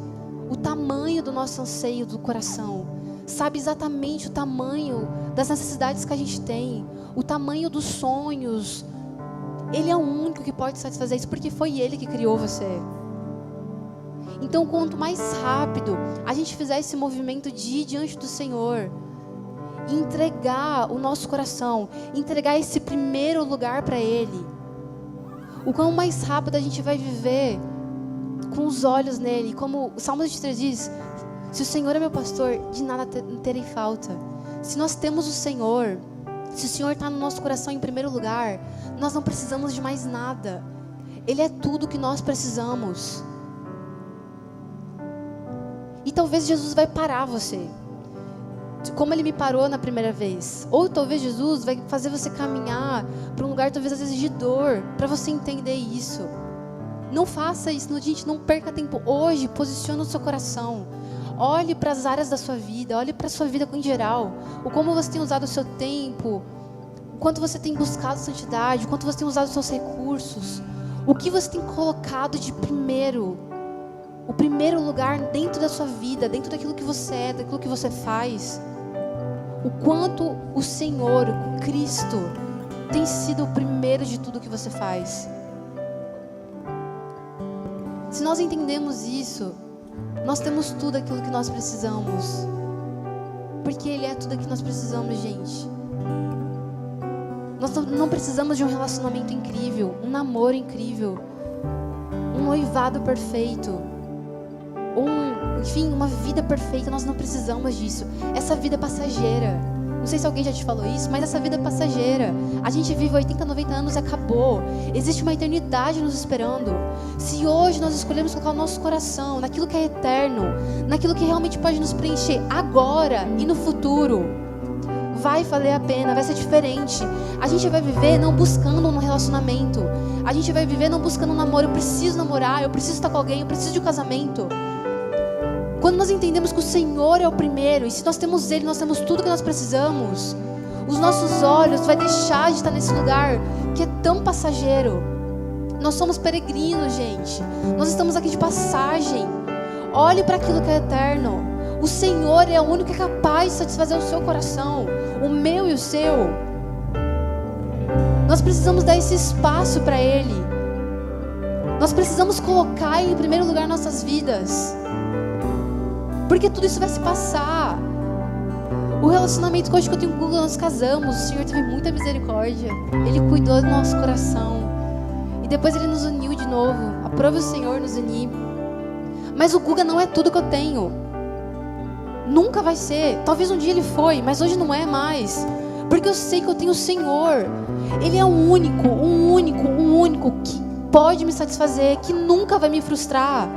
o tamanho do nosso anseio do coração. Sabe exatamente o tamanho das necessidades que a gente tem, o tamanho dos sonhos. Ele é o único que pode satisfazer isso, porque foi Ele que criou você. Então, quanto mais rápido a gente fizer esse movimento de ir diante do Senhor, entregar o nosso coração, entregar esse primeiro lugar para Ele, o quão mais rápido a gente vai viver com os olhos nele. Como o Salmo 23 diz, se o Senhor é meu pastor, de nada terei falta. Se nós temos o Senhor, se o Senhor está no nosso coração em primeiro lugar, nós não precisamos de mais nada. Ele é tudo que nós precisamos. E talvez Jesus vai parar você, como Ele me parou na primeira vez. Ou talvez Jesus vai fazer você caminhar para um lugar talvez às vezes de dor, para você entender isso. Não faça isso, gente, não perca tempo. Hoje, posicione o seu coração. Olhe para as áreas da sua vida, olhe para a sua vida em geral. O como você tem usado o seu tempo, o quanto você tem buscado santidade, o quanto você tem usado os seus recursos. O que você tem colocado de primeiro. O primeiro lugar dentro da sua vida, dentro daquilo que você é, daquilo que você faz. O quanto o Senhor, o Cristo, tem sido o primeiro de tudo que você faz. Se nós entendemos isso, nós temos tudo aquilo que nós precisamos. Porque Ele é tudo aquilo que nós precisamos, gente. Nós não precisamos de um relacionamento incrível, um namoro incrível, um noivado perfeito, enfim, uma vida perfeita. Nós não precisamos disso. Essa vida é passageira. Não sei se alguém já te falou isso, mas essa vida é passageira. A gente vive 80, 90 anos e acabou. Existe uma eternidade nos esperando. Se hoje nós escolhermos colocar o nosso coração naquilo que é eterno, naquilo que realmente pode nos preencher agora e no futuro, vai valer a pena, vai ser diferente. A gente vai viver não buscando um relacionamento. A gente vai viver não buscando um namoro. Eu preciso namorar, eu preciso estar com alguém, eu preciso de um casamento. Quando nós entendemos que o Senhor é o primeiro, e se nós temos Ele, nós temos tudo que nós precisamos, os nossos olhos vai deixar de estar nesse lugar que é tão passageiro. Nós somos peregrinos, gente. Nós estamos aqui de passagem. Olhe para aquilo que é eterno. O Senhor é o único que é capaz de satisfazer o seu coração, o meu e o seu. Nós precisamos dar esse espaço para Ele. Nós precisamos colocar Ele em primeiro lugar em nossas vidas. Porque tudo isso vai se passar. O relacionamento que hoje que eu tenho com o Google, nós casamos. O Senhor teve muita misericórdia. Ele cuidou do nosso coração. E depois Ele nos uniu de novo. Aprove o Senhor nos unir. Mas o Guga não é tudo que eu tenho. Nunca vai ser. Talvez um dia ele foi, mas hoje não é mais. Porque eu sei que eu tenho o Senhor. Ele é o único que pode me satisfazer, que nunca vai me frustrar.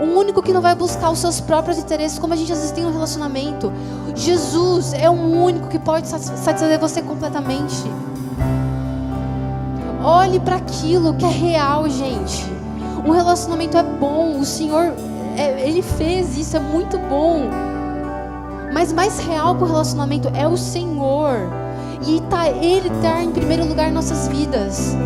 O único que não vai buscar os seus próprios interesses, como a gente às vezes tem um relacionamento. Jesus é o único que pode satisfazer você completamente. Olhe para aquilo que é real, gente. Um relacionamento é bom, o Senhor, Ele fez isso, é muito bom. Mas mais real que o relacionamento é o Senhor. E Ele está em primeiro lugar em nossas vidas.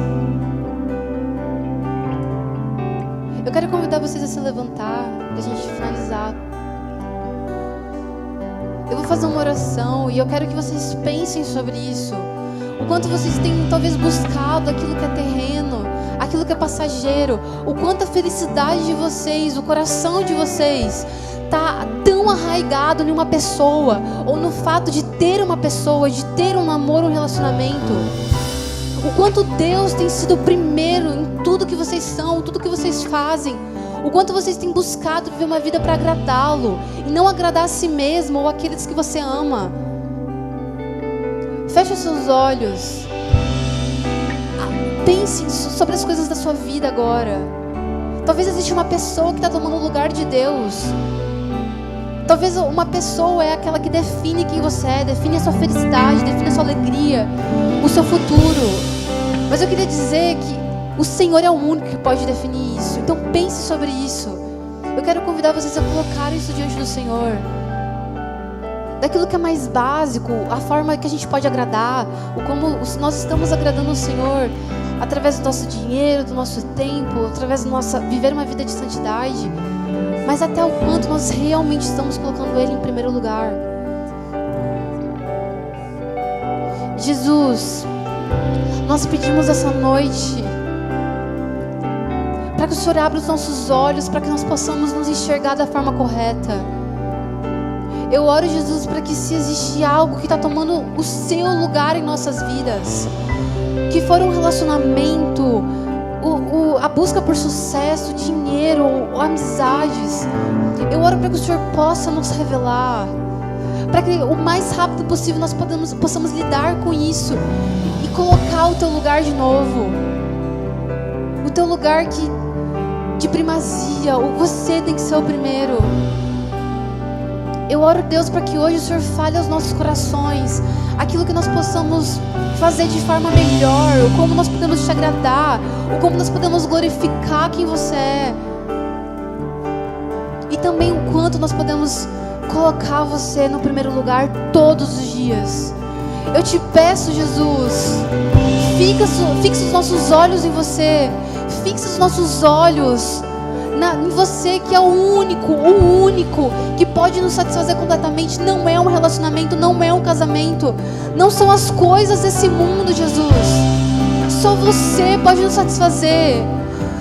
Eu quero convidar vocês a se levantar, para a gente finalizar. Eu vou fazer uma oração e eu quero que vocês pensem sobre isso. O quanto vocês têm talvez buscado aquilo que é terreno, aquilo que é passageiro. O quanto a felicidade de vocês, o coração de vocês está tão arraigado em uma pessoa, ou no fato de ter uma pessoa, de ter um namoro, um relacionamento. O quanto Deus tem sido o primeiro em tudo que vocês são, tudo que vocês fazem. O quanto vocês têm buscado viver uma vida para agradá-lo e não agradar a si mesmo ou aqueles que você ama. Feche os seus olhos. Pense sobre as coisas da sua vida agora. Talvez exista uma pessoa que está tomando o lugar de Deus. Talvez uma pessoa é aquela que define quem você é, define a sua felicidade, define a sua alegria, o seu futuro. Mas eu queria dizer que o Senhor é o único que pode definir isso. Então pense sobre isso. Eu quero convidar vocês a colocar isso diante do Senhor. Daquilo que é mais básico, a forma que a gente pode agradar, o como nós estamos agradando o Senhor através do nosso dinheiro, do nosso tempo, através do nosso viver uma vida de santidade. Mas até o quanto nós realmente estamos colocando Ele em primeiro lugar. Jesus, nós pedimos essa noite para que o Senhor abra os nossos olhos, para que nós possamos nos enxergar da forma correta. Eu oro, Jesus, para que se existe algo que está tomando o seu lugar em nossas vidas, que for um relacionamento, a busca por sucesso, dinheiro, ou amizades. Eu oro para que o Senhor possa nos revelar, para que o mais rápido possível nós possamos lidar com isso e colocar o teu lugar de novo, o teu lugar de primazia. Você tem que ser o primeiro. Eu oro, Deus, para que hoje o Senhor fale aos nossos corações aquilo que nós possamos fazer de forma melhor, ou como nós podemos te agradar, ou como nós podemos glorificar quem você é, e também o quanto nós podemos colocar você no primeiro lugar todos os dias. Eu te peço, Jesus, fixa os nossos olhos em você, fixa os nossos olhos em você, que é o único que pode nos satisfazer completamente. Não é um relacionamento, não é um casamento, não são as coisas desse mundo, Jesus. Só você pode nos satisfazer.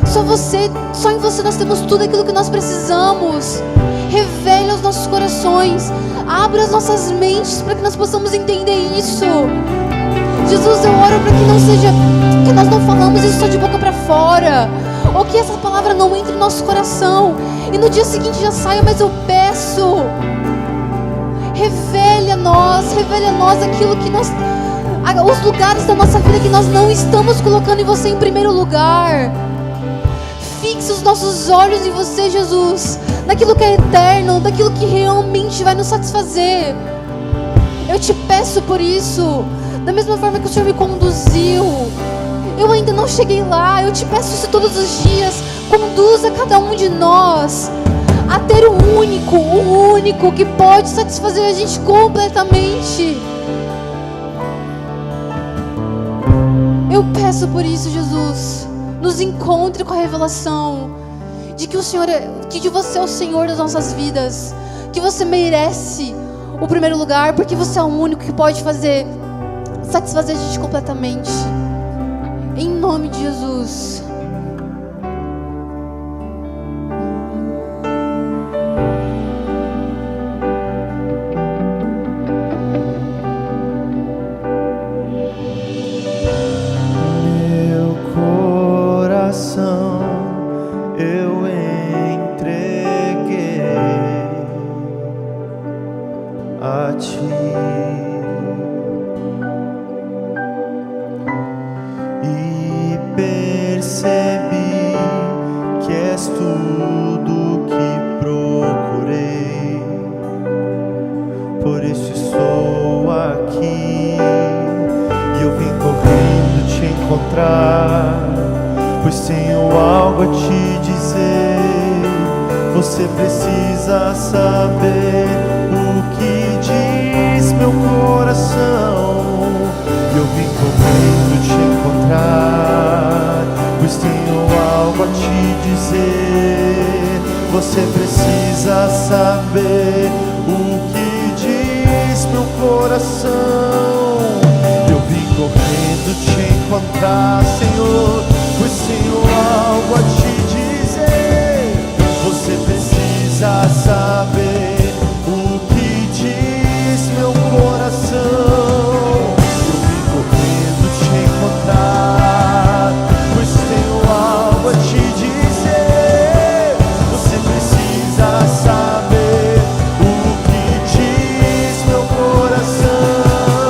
Só em você nós temos tudo aquilo que nós precisamos. Revele aos nossos corações, abra as nossas mentes para que nós possamos entender isso. Jesus, eu oro para que não seja que nós não falamos isso só de boca para fora, ou que essa palavra não entre no nosso coração e no dia seguinte já saia, mas eu peço, revele a nós aquilo que nós, os lugares da nossa vida que nós não estamos colocando em você em primeiro lugar. Fixe os nossos olhos em você, Jesus, naquilo que é eterno, daquilo que realmente vai nos satisfazer. Eu te peço por isso, da mesma forma que o Senhor me conduziu. Eu ainda não cheguei lá, eu te peço isso todos os dias. Conduza cada um de nós a ter o único que pode satisfazer a gente completamente. Eu peço por isso, Jesus, nos encontre com a revelação de que que você é o Senhor das nossas vidas, que você merece o primeiro lugar, porque você é o único que pode satisfazer a gente completamente. Em nome de Jesus. Meu coração eu entreguei a ti. Percebi que és tudo que procurei, por isso estou aqui e eu vim correndo te encontrar, pois tenho algo a te dizer. Você precisa saber o que diz meu coração. Eu vim correndo te encontrar, pois tenho algo a te dizer. Você precisa saber o que diz meu coração. Eu vim correndo te encontrar, Senhor, pois tenho algo a te dizer. Você precisa saber o que diz meu coração. Pois tenho algo a te dizer. Você precisa saber o que diz meu coração.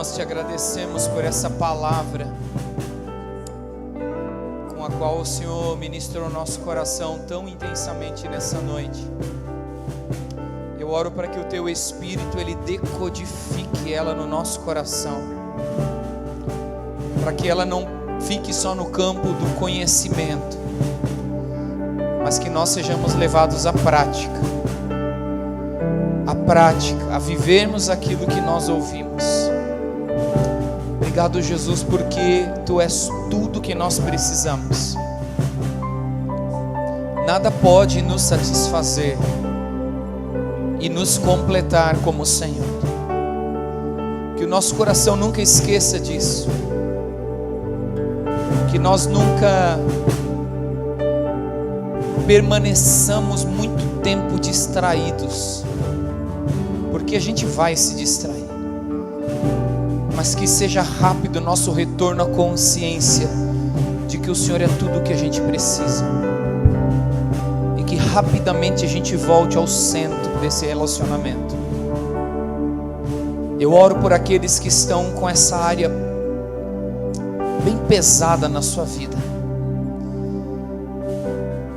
nós te agradecemos por essa palavra com a qual o Senhor ministrou nosso coração tão intensamente nessa noite. Eu oro para que o teu Espírito, ele decodifique ela no nosso coração, para que ela não fique só no campo do conhecimento, mas que nós sejamos levados à prática, a vivermos aquilo que nós ouvimos. Obrigado, Jesus, porque Tu és tudo que nós precisamos. Nada pode nos satisfazer e nos completar como o Senhor. Que o nosso coração nunca esqueça disso. Que nós nunca permaneçamos muito tempo distraídos, porque a gente vai se distrair, mas que seja rápido o nosso retorno à consciência de que o Senhor é tudo o que a gente precisa, e que rapidamente a gente volte ao centro desse relacionamento. Eu oro por aqueles que estão com essa área bem pesada na sua vida,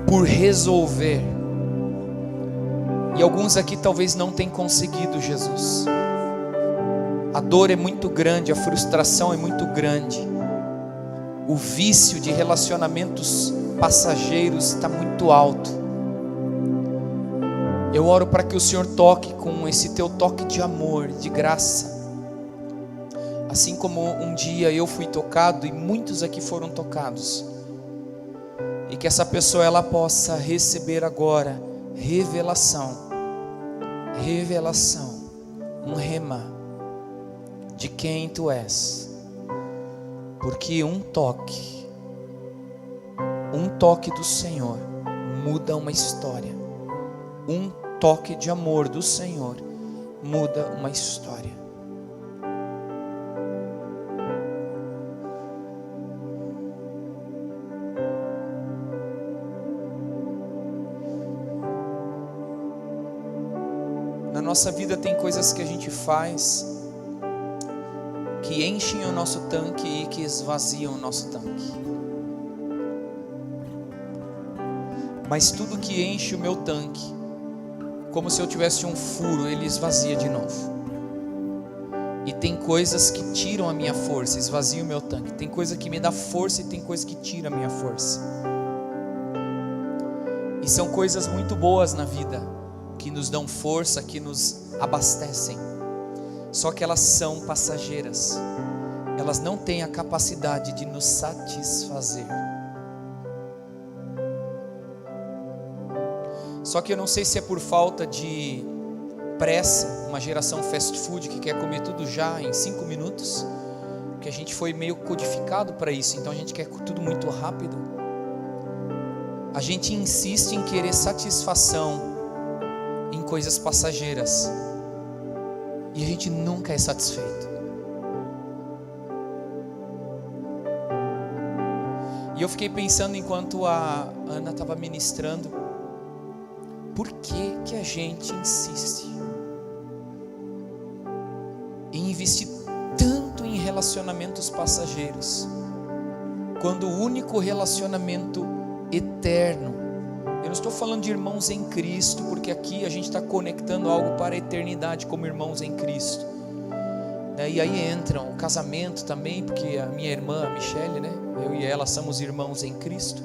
por resolver, e alguns aqui talvez não tenham conseguido, Jesus. A dor é muito grande, a frustração é muito grande, o vício de relacionamentos passageiros está muito alto. Eu oro para que o Senhor toque com esse teu toque de amor, de graça, assim como um dia eu fui tocado e muitos aqui foram tocados, e que essa pessoa ela possa receber agora revelação, um rema de quem Tu és, porque um toque do Senhor muda uma história, um toque de amor do Senhor muda uma história. Na nossa vida tem coisas que a gente faz que enchem o nosso tanque e que esvaziam o nosso tanque. Mas tudo que enche o meu tanque, como se eu tivesse um furo, ele esvazia de novo. E tem coisas que tiram a minha força, esvaziam o meu tanque. Tem coisa que me dá força e tem coisa que tira a minha força. E são coisas muito boas na vida, que nos dão força, que nos abastecem. Só que elas são passageiras. Elas não têm a capacidade de nos satisfazer. Só que eu não sei se é por falta de pressa, uma geração fast food que quer comer tudo já em 5 minutos, que a gente foi meio codificado para isso, então a gente quer tudo muito rápido. A gente insiste em querer satisfação em coisas passageiras, e a gente nunca é satisfeito. E eu fiquei pensando enquanto a Ana estava ministrando, por que a gente insiste em investir tanto em relacionamentos passageiros, quando o único relacionamento eterno, eu não estou falando de irmãos em Cristo, porque aqui a gente está conectando algo para a eternidade como irmãos em Cristo, e aí entra o casamento também, porque a minha irmã, a Michele, né? Eu e ela somos irmãos em Cristo,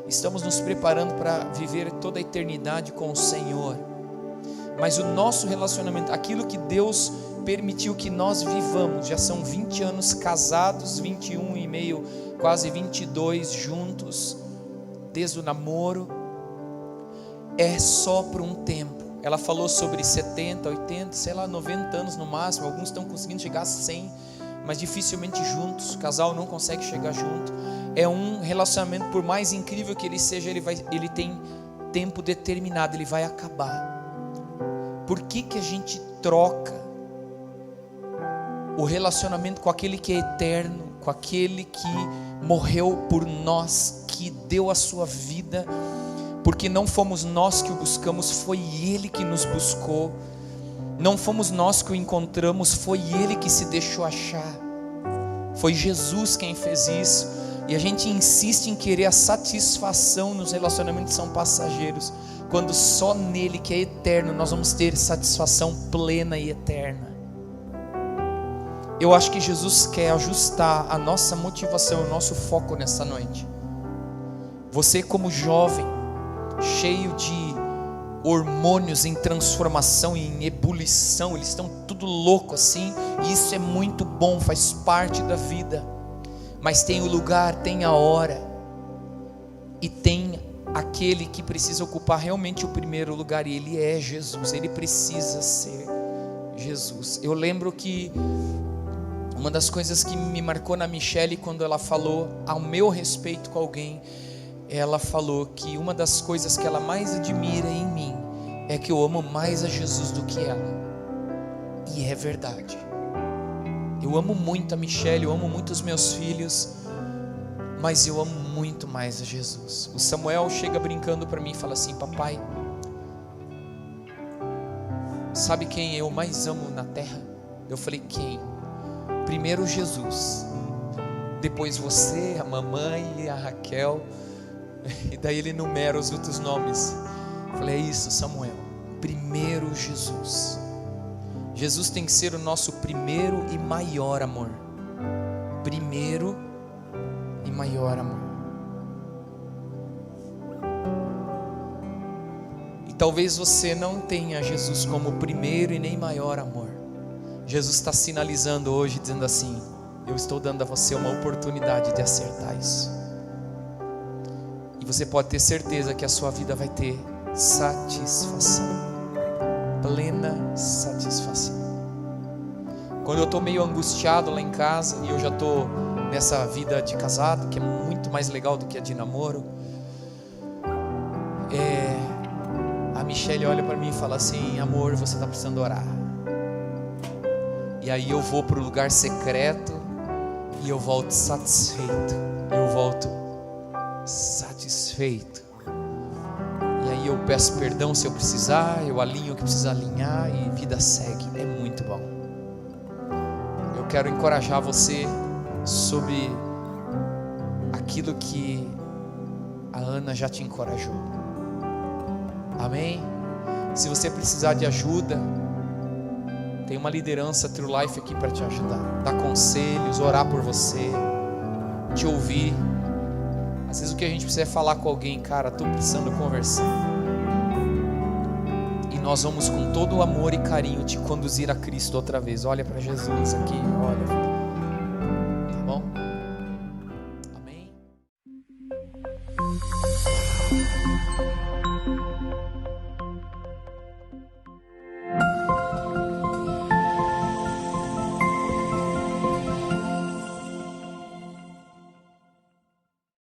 estamos nos preparando para viver toda a eternidade com o Senhor. Mas o nosso relacionamento, aquilo que Deus permitiu que nós vivamos, já são 20 anos casados, 21 e meio, quase 22 juntos, desde o namoro, é só por um tempo. Ela falou sobre 70, 80, sei lá, 90 anos no máximo. Alguns estão conseguindo chegar a 100, mas dificilmente juntos. O casal não consegue chegar junto. É um relacionamento, por mais incrível que ele seja, ele tem tempo determinado, ele vai acabar. Por que a gente troca o relacionamento com aquele que é eterno, com aquele que morreu por nós, que deu a sua vida, porque não fomos nós que o buscamos, foi Ele que nos buscou. Não fomos nós que o encontramos, foi Ele que se deixou achar. Foi Jesus quem fez isso. E a gente insiste em querer a satisfação nos relacionamentos que são passageiros, quando só nele, que é eterno, nós vamos ter satisfação plena e eterna. Eu acho que Jesus quer ajustar a nossa motivação, o nosso foco nessa noite. Você como jovem, cheio de hormônios em transformação, em ebulição, eles estão tudo louco assim, e isso é muito bom, faz parte da vida. Mas tem o lugar, tem a hora, e tem aquele que precisa ocupar realmente o primeiro lugar, e ele é Jesus, ele precisa ser Jesus. Eu lembro que uma das coisas que me marcou na Michelle, quando ela falou ao meu respeito com alguém, ela falou que uma das coisas que ela mais admira em mim é que eu amo mais a Jesus do que ela. E é verdade. Eu amo muito a Michelle, eu amo muito os meus filhos, mas eu amo muito mais a Jesus. O Samuel chega brincando para mim e fala assim: papai, sabe quem eu mais amo na terra? Eu falei: quem? Primeiro Jesus, depois você, a mamãe e a Raquel, e daí ele enumera os outros nomes. Eu falei: é isso, Samuel, primeiro Jesus. Jesus tem que ser o nosso primeiro e maior amor. Primeiro e maior amor. E talvez você não tenha Jesus como primeiro e nem maior amor. Jesus está sinalizando hoje, dizendo assim: eu estou dando a você uma oportunidade de acertar isso. E você pode ter certeza que a sua vida vai ter satisfação. Plena satisfação. Quando eu estou meio angustiado lá em casa, e eu já estou nessa vida de casado, que é muito mais legal do que a de namoro, a Michelle olha para mim e fala assim: amor, você está precisando orar. E aí eu vou para o lugar secreto e eu volto satisfeito. Eu volto satisfeito. E aí eu peço perdão se eu precisar, eu alinho o que precisa alinhar e vida segue. É muito bom. Eu quero encorajar você sobre aquilo que a Ana já te encorajou. Amém? Se você precisar de ajuda, tem uma liderança True Life aqui para te ajudar, dar conselhos, orar por você, te ouvir. Às vezes o que a gente precisa é falar com alguém: cara, estou precisando conversar. E nós vamos com todo o amor e carinho te conduzir a Cristo outra vez. Olha para Jesus aqui, olha.